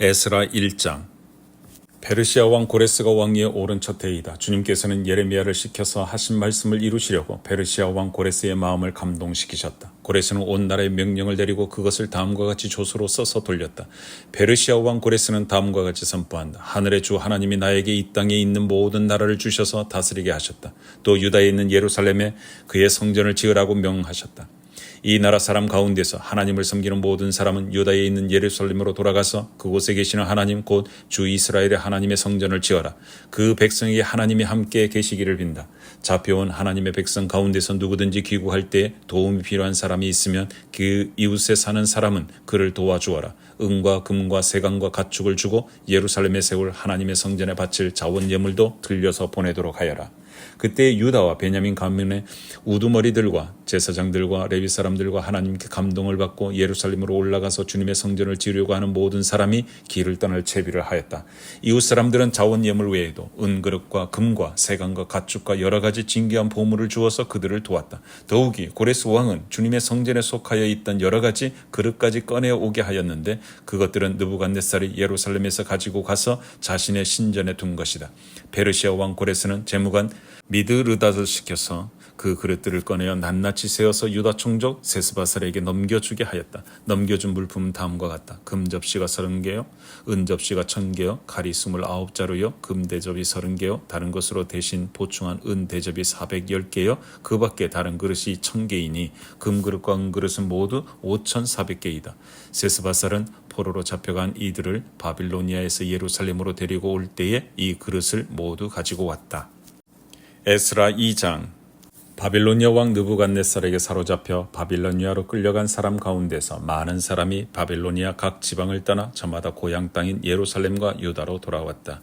에스라 1장. 페르시아 왕 고레스가 왕위에 오른 첫 해이다. 주님께서는 예레미야를 시켜서 하신 말씀을 이루시려고 페르시아 왕 고레스의 마음을 감동시키셨다. 고레스는 온 나라의 명령을 내리고 그것을 다음과 같이 조서로 써서 돌렸다. 페르시아 왕 고레스는 다음과 같이 선포한다. 하늘의 주 하나님이 나에게 이 땅에 있는 모든 나라를 주셔서 다스리게 하셨다. 또 유다에 있는 예루살렘에 그의 성전을 지으라고 명하셨다. 이 나라 사람 가운데서 하나님을 섬기는 모든 사람은 유다에 있는 예루살렘으로 돌아가서 그곳에 계시는 하나님 곧 주 이스라엘의 하나님의 성전을 지어라. 그 백성에게 하나님이 함께 계시기를 빈다. 잡혀온 하나님의 백성 가운데서 누구든지 귀국할 때 도움이 필요한 사람이 있으면 그 이웃에 사는 사람은 그를 도와주어라. 은과 금과 세강과 가축을 주고 예루살렘에 세울 하나님의 성전에 바칠 자원 예물도 들려서 보내도록 하여라. 그때 유다와 베냐민 가문의 우두머리들과 제사장들과 레위 사람들과 하나님께 감동을 받고 예루살렘으로 올라가서 주님의 성전을 지으려고 하는 모든 사람이 길을 떠날 채비를 하였다. 이웃 사람들은 자원 예물 외에도 은그릇과 금과 세강과 가축과 여러 가지 진귀한 보물을 주어서 그들을 도왔다. 더욱이 고레스 왕은 주님의 성전에 속하여 있던 여러 가지 그릇까지 꺼내오게 하였는데 그것들은 느부갓네살이 예루살렘에서 가지고 가서 자신의 신전에 둔 것이다. 페르시아 왕 고레스는 재무관 미드르닷을 시켜서 그 그릇들을 꺼내어 낱낱이 세어서 유다 총족 세스바살에게 넘겨주게 하였다. 넘겨준 물품은 다음과 같다. 금 접시가 30개요, 은 접시가 1000개요, 칼이 29자루요, 금 대접이 30개요, 다른 것으로 대신 보충한 은 대접이 410개요, 그 밖에 다른 그릇이 1000개이니 금 그릇과 은 그릇은 모두 5400개이다. 세스바살은 포로로 잡혀간 이들을 바빌로니아에서 예루살렘으로 데리고 올 때에 이 그릇을 모두 가지고 왔다. 에스라 2장. 바빌로니아 왕 느부갓네살에게 사로잡혀 바빌로니아로 끌려간 사람 가운데서 많은 사람이 바빌로니아 각 지방을 떠나 저마다 고향 땅인 예루살렘과 유다로 돌아왔다.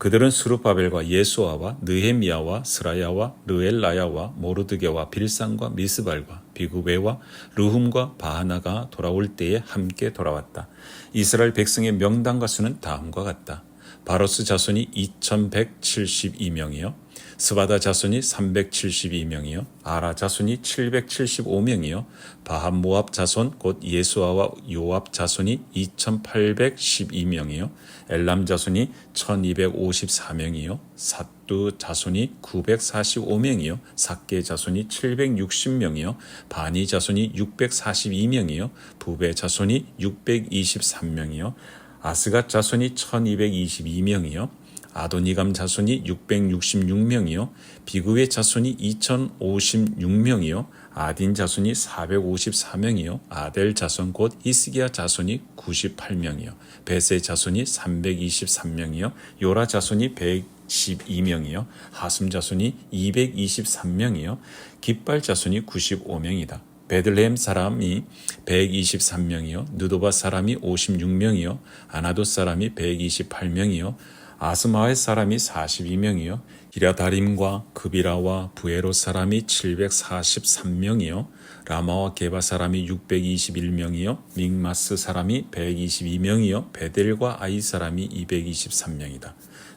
그들은 스룹바벨과 예수아와 느헤미야와 스라야와 르엘라야와 모르드게와 빌산과 미스발과 비그웨와 르훔과 바하나가 돌아올 때에 함께 돌아왔다. 이스라엘 백성의 명단과 수는 다음과 같다. 바로스 자손이 2172명이요. 스바다 자손이 372명이요. 아라 자손이 775명이요. 바한 모압 자손 곧 예수아와 요압 자손이 2812명이요. 엘람 자손이 1254명이요. 삿두 자손이 945명이요. 삭게 자손이 760명이요. 바니 자손이 642명이요. 부베 자손이 623명이요. 아스갓 자손이 1222명이요. 아도니감 자손이 666명이요. 비그의 자손이 2056명이요. 아딘 자손이 454명이요. 아델 자손 곧 히스기야 자손이 98명이요. 베세 자손이 323명이요. 요라 자손이 112명이요. 하숨 자손이 223명이요. 깃발 자손이 95명이다. 베들레헴 사람이 123명이요. 느도바 사람이 56명이요. 아나도 사람이 128명이요. 아스마의 사람이 42명이요. 기랴다림과 그비라와 부에로 사람이 743명이요. 라마와 게바 사람이 621명이요. 믹마스 사람이 122명이요. 베델과 아이 사람이 223명이다.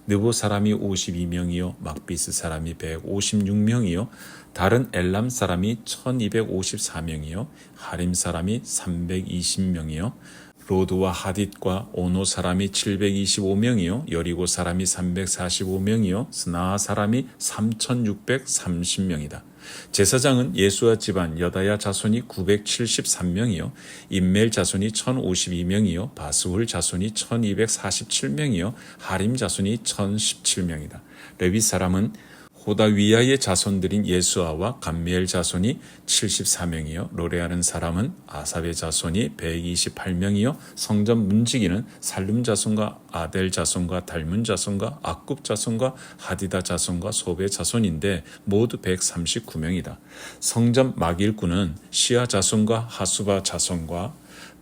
느보 사람이 52명이요. 막비스 사람이 156명이요. 다른 엘람 사람이 1254명이요. 하림 사람이 320명이요. 로드와 하딧과 오노 사람이 725명이요. 여리고 사람이 345명이요. 스나아 사람이 3630명이다. 제사장은 예수아 집안 여다야 자손이 973명이요. 임멜 자손이 1052명이요. 바스훌 자손이 1247명이요. 하림 자손이 1017명이다. 레위 사람은 호다위야의 자손들인 예수아와 감미엘 자손이 74명이요. 노래하는 사람은 아삽의 자손이 128명이요. 성전 문지기는 살룸 자손과 아델 자손과 달문 자손과 악굽 자손과 하디다 자손과 소베 자손인데 모두 139명이다. 성전 막일꾼은 시아 자손과 하수바 자손과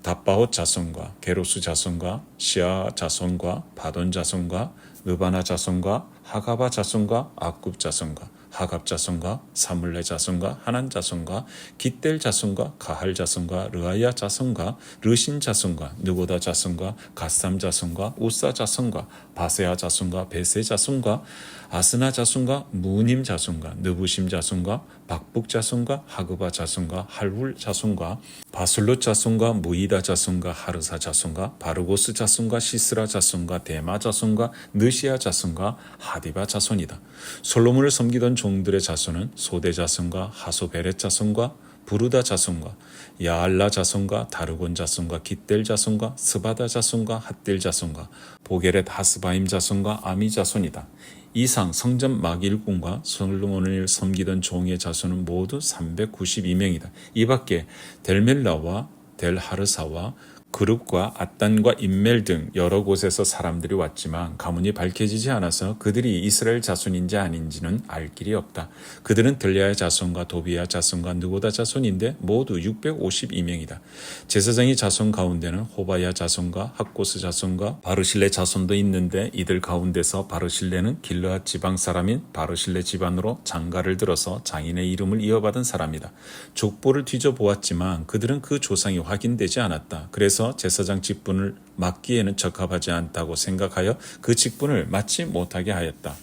답바옷 자손과 게로스 자손과 시아 자손과 바돈 자손과 느바나 자손과 하가바 자손과 악굽 자손과 하갑 자손과 사물레 자손과 하난 자손과 깃델 자손과 가할 자손과 르아야 자손과 르신 자손과 느보다 자손과 갓삼 자손과 우사 자손과 바세아 자손과 베세 자손과 아스나 자손과 무님 자손과 느부심 자손과 박북 자손과 하그바 자손과 할울 자손과 바술롯 자손과 무이다 자손과 하르사 자손과 바르고스 자손과 시스라 자손과 데마 자손과 느시아 자손과 하디바 자손이다. 솔로몬을 섬기던 종들의 자손은 소대 자손과 하소베렛 자손과 부르다 자손과 야알라 자손과 다르곤 자손과 깃델 자손과 스바다 자손과 핫딜 자손과 보게렛 하스바임 자손과 아미 자손이다. 이상 성전 막일꾼과 솔로몬을 섬기던 종의 자손은 모두 392명이다. 이 밖에 델멜라와 델하르사와 그룹과 앗단과 임멜 등 여러 곳에서 사람들이 왔지만 가문이 밝혀지지 않아서 그들이 이스라엘 자손인지 아닌지는 알 길이 없다. 그들은 들레아의 자손과 도비아 자손과 느고다 자손인데 모두 652명이다. 제사장의 자손 가운데는 호바야 자손과 학고스 자손과 바르실레 자손도 있는데 이들 가운데서 바르실레는 길르앗 지방 사람인 바르실레 집안으로 장가를 들어서 장인의 이름을 이어받은 사람이다. 족보를 뒤져보았지만 그들은 그 조상이 확인되지 않았다. 그래서 제사장 직분을 맡기에는 적합하지 않다고 생각하여 그 직분을 맡지 못하게 하였다.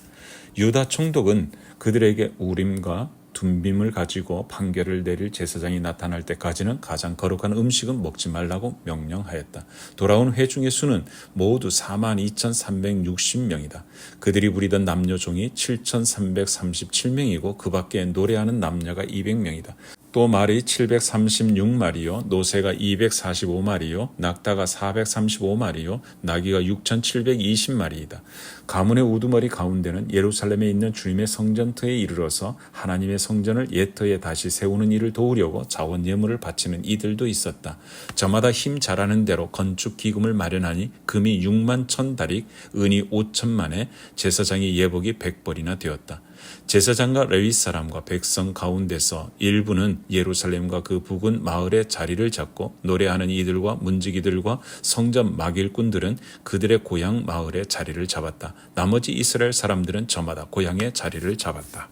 유다 총독은 그들에게 우림과 둠빔을 가지고 판결을 내릴 제사장이 나타날 때까지는 가장 거룩한 음식은 먹지 말라고 명령하였다. 돌아온 회중의 수는 모두 42,360명이다. 그들이 부리던 남녀종이 7,337명이고 그 밖에 노래하는 남녀가 200명이다. 또 말이 736마리요, 노새가 245마리요, 낙타가 435마리요, 나귀가 6,720마리이다. 가문의 우두머리 가운데는 예루살렘에 있는 주님의 성전터에 이르러서 하나님의 성전을 옛터에 다시 세우는 일을 도우려고 자원 예물을 바치는 이들도 있었다. 저마다 힘 잘하는 대로 건축 기금을 마련하니 금이 6만 1,000다릭, 은이 5천만에 제사장의 예복이 100벌이나 되었다. 제사장과 레위 사람과 백성 가운데서 일부는 예루살렘과 그 부근 마을에 자리를 잡고 노래하는 이들과 문지기들과 성전 막일꾼들은 그들의 고향 마을에 자리를 잡았다. 나머지 이스라엘 사람들은 저마다 고향에 자리를 잡았다.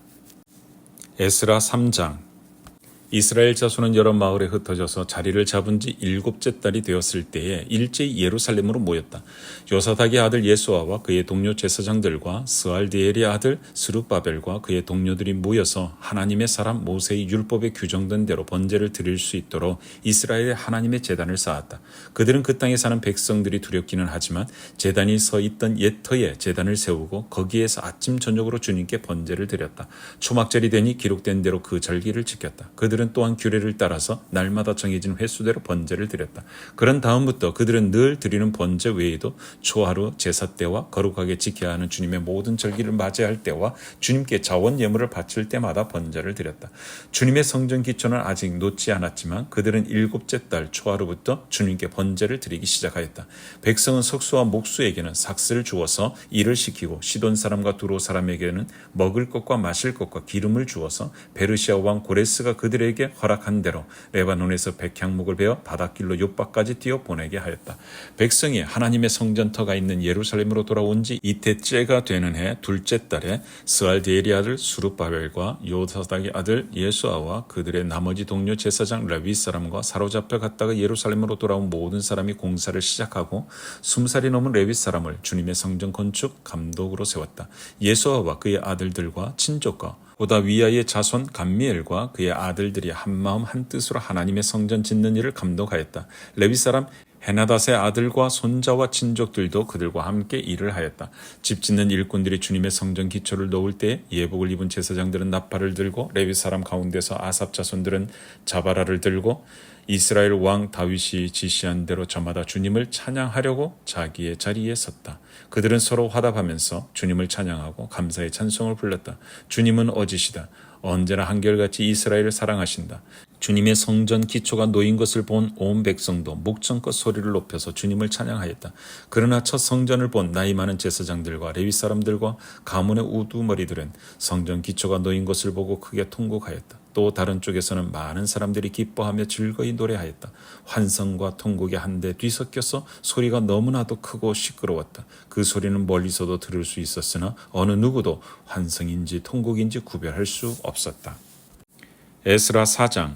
에스라 3장. 이스라엘 자손은 여러 마을에 흩어져서 자리를 잡은 지 7째 달이 되었을 때에 일제히 예루살렘으로 모였다. 요사닥의 아들 예수아와 그의 동료 제사장들과 스알디엘의 아들 스룹바벨과 그의 동료들이 모여서 하나님의 사람 모세의 율법에 규정된 대로 번제를 드릴 수 있도록 이스라엘의 하나님의 제단을 쌓았다. 그들은 그 땅에 사는 백성들이 두렵기는 하지만 제단이 서 있던 옛 터에 제단을 세우고 거기에서 아침 저녁으로 주님께 번제를 드렸다. 초막절이 되니 기록된 대로 그 절기를 지켰다. 그들은 또한 규례를 따라서 날마다 정해진 횟수대로 번제를 드렸다. 그런 다음부터 그들은 늘 드리는 번제 외에도 초하루 제사 때와 거룩하게 지켜야 하는 주님의 모든 절기를 맞이할 때와 주님께 자원 예물을 바칠 때마다 번제를 드렸다. 주님의 성전 기초는 아직 놓지 않았지만 그들은 7째 달 초하루부터 주님께 번제를 드리기 시작하였다. 백성은 석수와 목수에게는 삭스를 주어서 일을 시키고 시돈 사람과 두로 사람에게는 먹을 것과 마실 것과 기름을 주어서 베르시아 왕 고레스가 그들에게 허락한 대로 레바논에서 백향목을 베어 바닷길로 욥바까지 띄어 보내게 하였다. 백성이 하나님의 성전터가 있는 예루살렘으로 돌아온 지 이태째가 되는 해 둘째 달에 스알디엘의 아들 수룹바벨과 요사닥의 아들 예수아와 그들의 나머지 동료 제사장 레위 사람과 사로잡혀 갔다가 예루살렘으로 돌아온 모든 사람이 공사를 시작하고 20살이 넘은 레위 사람을 주님의 성전 건축 감독으로 세웠다. 예수아와 그의 아들들과 친족과 오다위아의 자손 감미엘과 그의 아들들이 한마음 한뜻으로 하나님의 성전 짓는 일을 감독하였다. 레위 사람 헤나닷의 아들과 손자와 친족들도 그들과 함께 일을 하였다. 집 짓는 일꾼들이 주님의 성전 기초를 놓을 때 예복을 입은 제사장들은 나팔을 들고 레위 사람 가운데서 아삽 자손들은 자바라를 들고 이스라엘 왕 다윗이 지시한 대로 저마다 주님을 찬양하려고 자기의 자리에 섰다. 그들은 서로 화답하면서 주님을 찬양하고 감사의 찬송을 불렀다. 주님은 어지시다. 언제나 한결같이 이스라엘을 사랑하신다. 주님의 성전 기초가 놓인 것을 본 온 백성도 목청껏 소리를 높여서 주님을 찬양하였다. 그러나 첫 성전을 본 나이 많은 제사장들과 레위 사람들과 가문의 우두머리들은 성전 기초가 놓인 것을 보고 크게 통곡하였다. 또 다른 쪽에서는 많은 사람들이 기뻐하며 즐거이 노래하였다. 환성과 통곡이 한데 뒤섞여서 소리가 너무나도 크고 시끄러웠다. 그 소리는 멀리서도 들을 수 있었으나 어느 누구도 환성인지 통곡인지 구별할 수 없었다. 에스라 4장.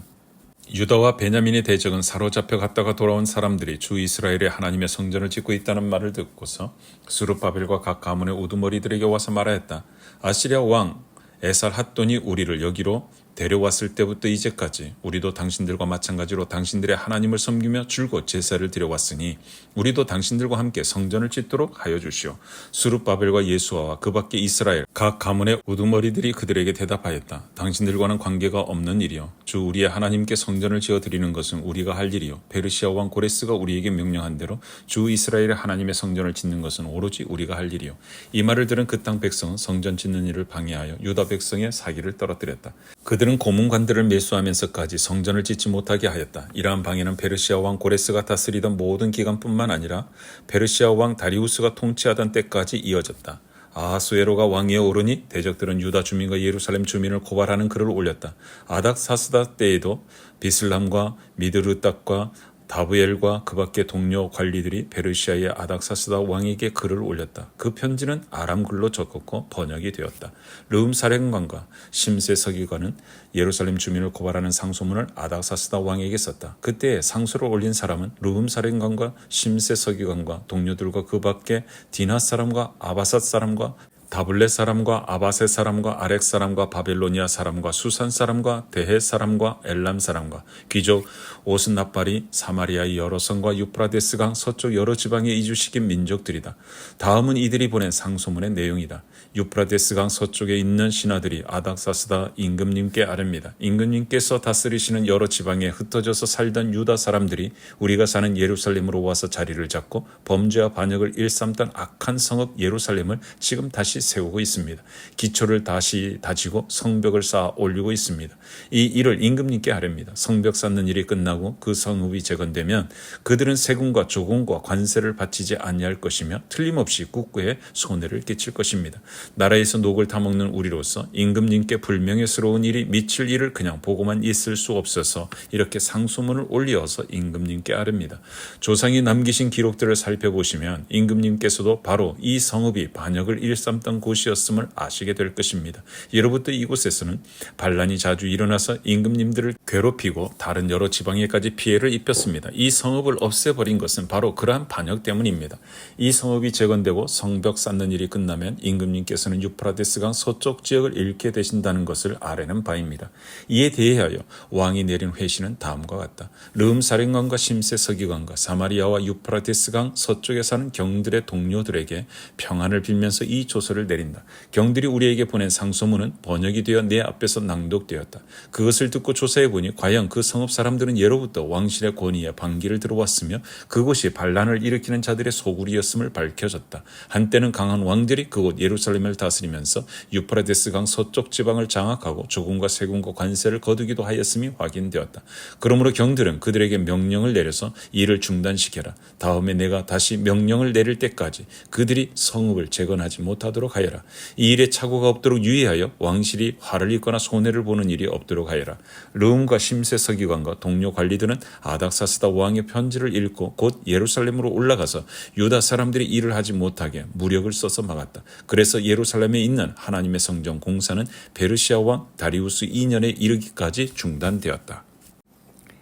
유다와 베냐민의 대적은 사로잡혀 갔다가 돌아온 사람들이 주 이스라엘의 하나님의 성전을 짓고 있다는 말을 듣고서 스룹바벨과 각 가문의 우두머리들에게 와서 말하였다. 아시리아 왕 에살핫돈이 우리를 여기로 데려왔을 때부터 이제까지 우리도 당신들과 마찬가지로 당신들의 하나님을 섬기며 줄곧 제사를 드려왔으니 우리도 당신들과 함께 성전을 짓도록 하여 주시오. 스룹바벨과 예수아와 그 밖에 이스라엘 각 가문의 우두머리들이 그들에게 대답하였다. 당신들과는 관계가 없는 일이요. 주 우리의 하나님께 성전을 지어드리는 것은 우리가 할 일이요. 페르시아 왕 고레스가 우리에게 명령한 대로 주 이스라엘의 하나님의 성전을 짓는 것은 오로지 우리가 할 일이요. 이 말을 들은 그 땅 백성은 성전 짓는 일을 방해하여 유다 백성의 사기를 떨어뜨렸다. 그들은 고문관들을 매수하면서까지 성전을 짓지 못하게 하였다. 이러한 방해는 페르시아 왕 고레스가 다스리던 모든 기간뿐만 아니라 페르시아 왕 다리우스가 통치하던 때까지 이어졌다. 아하수에로가 왕위에 오르니 대적들은 유다 주민과 예루살렘 주민을 고발하는 글을 올렸다. 아닥사스다 때에도 비슬람과 미드르딱과 다브엘과 그 밖의 동료 관리들이 페르시아의 아닥사스다 왕에게 글을 올렸다. 그 편지는 아람글로 적었고 번역이 되었다. 르움 사령관과 심세 서기관은 예루살렘 주민을 고발하는 상소문을 아닥사스다 왕에게 썼다. 그때 상소를 올린 사람은 르움 사령관과 심세 서기관과 동료들과 그 밖에 디나 사람과 아바삿 사람과 다블렛 사람과 아바셋 사람과 아렉 사람과 바벨로니아 사람과 수산 사람과 대헷 사람과 엘람 사람과 귀족 오스나발이 사마리아의 여러 성과 유프라데스강 서쪽 여러 지방에 이주시킨 민족들이다. 다음은 이들이 보낸 상소문의 내용이다. 유프라데스강 서쪽에 있는 신하들이 아닥사스다 임금님께 아뢰입니다. 임금님께서 다스리시는 여러 지방에 흩어져서 살던 유다 사람들이 우리가 사는 예루살렘으로 와서 자리를 잡고 범죄와 반역을 일삼던 악한 성읍 예루살렘을 지금 다시 세우고 있습니다. 기초를 다시 다지고 성벽을 쌓아 올리고 있습니다. 이 일을 임금님께 하렵니다. 성벽 쌓는 일이 끝나고 그 성읍이 재건되면 그들은 세금과 조공과 관세를 바치지 아니할 것이며 틀림없이 국고에 손해를 끼칠 것입니다. 나라에서 녹을 타먹는 우리로서 임금님께 불명예스러운 일이 미칠 일을 그냥 보고만 있을 수 없어서 이렇게 상소문을 올리어서 임금님께 아릅니다. 조상이 남기신 기록들을 살펴보시면 임금님께서도 바로 이 성읍이 반역을 일삼던 곳이었음을 아시게 될 것입니다. 예로부터 이곳에서는 반란이 자주 일어나서 임금님들을 괴롭히고 다른 여러 지방에까지 피해를 입혔습니다. 이 성읍을 없애버린 것은 바로 그러한 반역 때문입니다. 이 성읍이 재건되고 성벽 쌓는 일이 끝나면 임금님께서는 유프라데스강 서쪽 지역을 잃게 되신다는 것을 아뢰는 바입니다. 이에 대하여 왕이 내린 회신은 다음과 같다. 르흠 사령관과 심세 서기관과 사마리아와 유프라데스강 서쪽에 사는 경들의 동료들에게 평안을 빌면서 이 조서를 내린다. 경들이 우리에게 보낸 상소문은 번역이 되어 내 앞에서 낭독되었다. 그것을 듣고 조사해보니 과연 그 성읍 사람들은 예로부터 왕실의 권위에 반기를 들어왔으며 그곳이 반란을 일으키는 자들의 소굴이었음을 밝혀졌다. 한때는 강한 왕들이 그곳 예루살렘을 다스리면서 유프라데스강 서쪽 지방을 장악하고 조공과 세금과 관세를 거두기도 하였음이 확인되었다. 그러므로 경들은 그들에게 명령을 내려서 이를 중단시켜라. 다음에 내가 다시 명령을 내릴 때까지 그들이 성읍을 재건하지 못하도록 하여라. 이 일에 착오가 없도록 유의하여 왕실이 화를 입거나 손해를 보는 일이 없도록 하여라. 르흠과 심세 서기관과 동료 관리들은 아닥사스다 왕의 편지를 읽고 곧 예루살렘으로 올라가서 유다 사람들이 일을 하지 못하게 무력을 써서 막았다. 그래서 예루살렘에 있는 하나님의 성전 공사는 페르시아 왕 다리우스 2년에 이르기까지 중단되었다.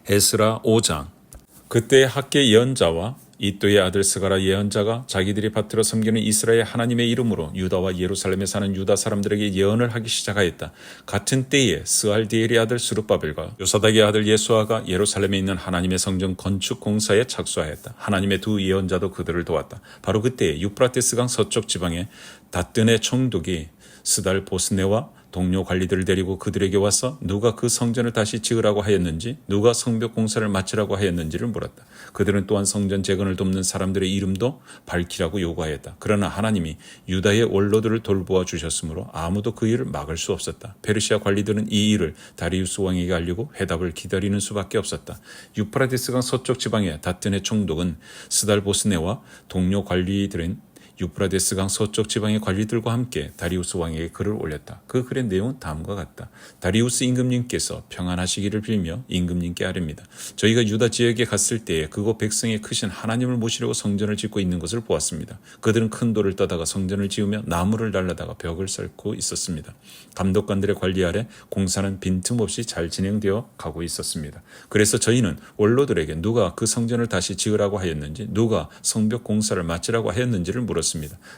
에스라 5장. 그때 학계 예언자와 이또의 아들 스가랴 예언자가 자기들이 받들어 섬기는 이스라엘 하나님의 이름으로 유다와 예루살렘에 사는 유다 사람들에게 예언을 하기 시작하였다. 같은 때에 스알디엘의 아들 스룹바벨과 요사닥의 아들 예수아가 예루살렘에 있는 하나님의 성전 건축 공사에 착수하였다. 하나님의 두 예언자도 그들을 도왔다. 바로 그때에 유프라테스강 서쪽 지방에 다뜬의 총독이 스달 보스네와 동료 관리들을 데리고 그들에게 와서 누가 그 성전을 다시 지으라고 하였는지, 누가 성벽 공사를 마치라고 하였는지를 물었다. 그들은 또한 성전 재건을 돕는 사람들의 이름도 밝히라고 요구하였다. 그러나 하나님이 유다의 원로들을 돌보아 주셨으므로 아무도 그 일을 막을 수 없었다. 페르시아 관리들은 이 일을 다리우스 왕에게 알리고 회답을 기다리는 수밖에 없었다. 유프라테스강 서쪽 지방의 다뜬의 총독은 스달보스네와 동료 관리들은 유프라데스강 서쪽 지방의 관리들과 함께 다리우스 왕에게 글을 올렸다. 그 글의 내용은 다음과 같다. 다리우스 임금님께서 평안하시기를 빌며 임금님께 아뢰니다. 저희가 유다 지역에 갔을 때에 그곳 백성의 크신 하나님을 모시려고 성전을 짓고 있는 것을 보았습니다. 그들은 큰 돌을 떠다가 성전을 지으며 나무를 날라다가 벽을 쌓고 있었습니다. 감독관들의 관리 아래 공사는 빈틈없이 잘 진행되어 가고 있었습니다. 그래서 저희는 원로들에게 누가 그 성전을 다시 지으라고 하였는지, 누가 성벽 공사를 마치라고 하였는지를 물었습니다.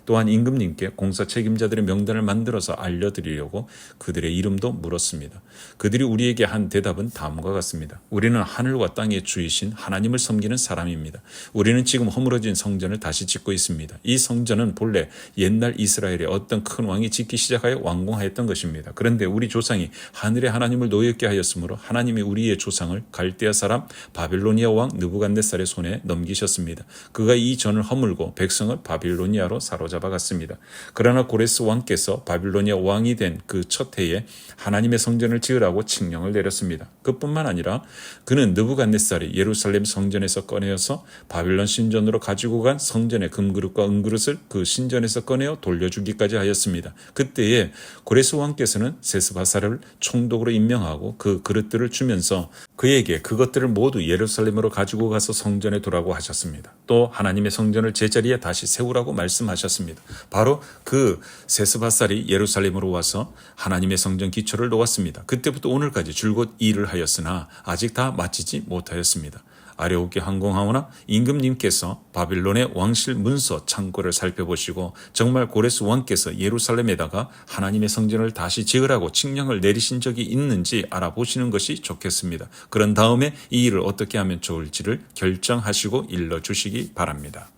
또한 임금님께 공사 책임자들의 명단을 만들어서 알려드리려고 그들의 이름도 물었습니다. 그들이 우리에게 한 대답은 다음과 같습니다. 우리는 하늘과 땅의 주이신 하나님을 섬기는 사람입니다. 우리는 지금 허물어진 성전을 다시 짓고 있습니다. 이 성전은 본래 옛날 이스라엘의 어떤 큰 왕이 짓기 시작하여 완공하였던 것입니다. 그런데 우리 조상이 하늘의 하나님을 노엽게 하였으므로 하나님이 우리의 조상을 갈대아 사람 바빌로니아 왕 느부갓네살의 손에 넘기셨습니다. 그가 이 전을 허물고 백성을 바빌로니아로 사로잡아갔습니다. 그러나 고레스 왕께서 바빌로니아 왕이 된 그 첫 해에 하나님의 성전을 지으라고 칙령을 내렸습니다. 그뿐만 아니라 그는 느부갓네살이 예루살렘 성전에서 꺼내어서 바빌론 신전으로 가지고 간 성전의 금그릇과 은그릇을 그 신전에서 꺼내어 돌려주기까지 하였습니다. 그때에 고레스 왕께서는 세스바사를 총독으로 임명하고 그 그릇들을 주면서 그에게 그것들을 모두 예루살렘으로 가지고 가서 성전에 두라고 하셨습니다. 또 하나님의 성전을 제자리에 다시 세우라고 말씀하셨습니다. 바로 그 세스바살이 예루살렘으로 와서 하나님의 성전 기초를 놓았습니다. 그때부터 오늘까지 줄곧 일을 하였으나 아직 다 마치지 못하였습니다. 아레오께 항공하오나 임금님께서 바빌론의 왕실 문서 창고를 살펴보시고 정말 고레스 왕께서 예루살렘에다가 하나님의 성전을 다시 지으라고 칙령을 내리신 적이 있는지 알아보시는 것이 좋겠습니다. 그런 다음에 이 일을 어떻게 하면 좋을지를 결정하시고 일러주시기 바랍니다.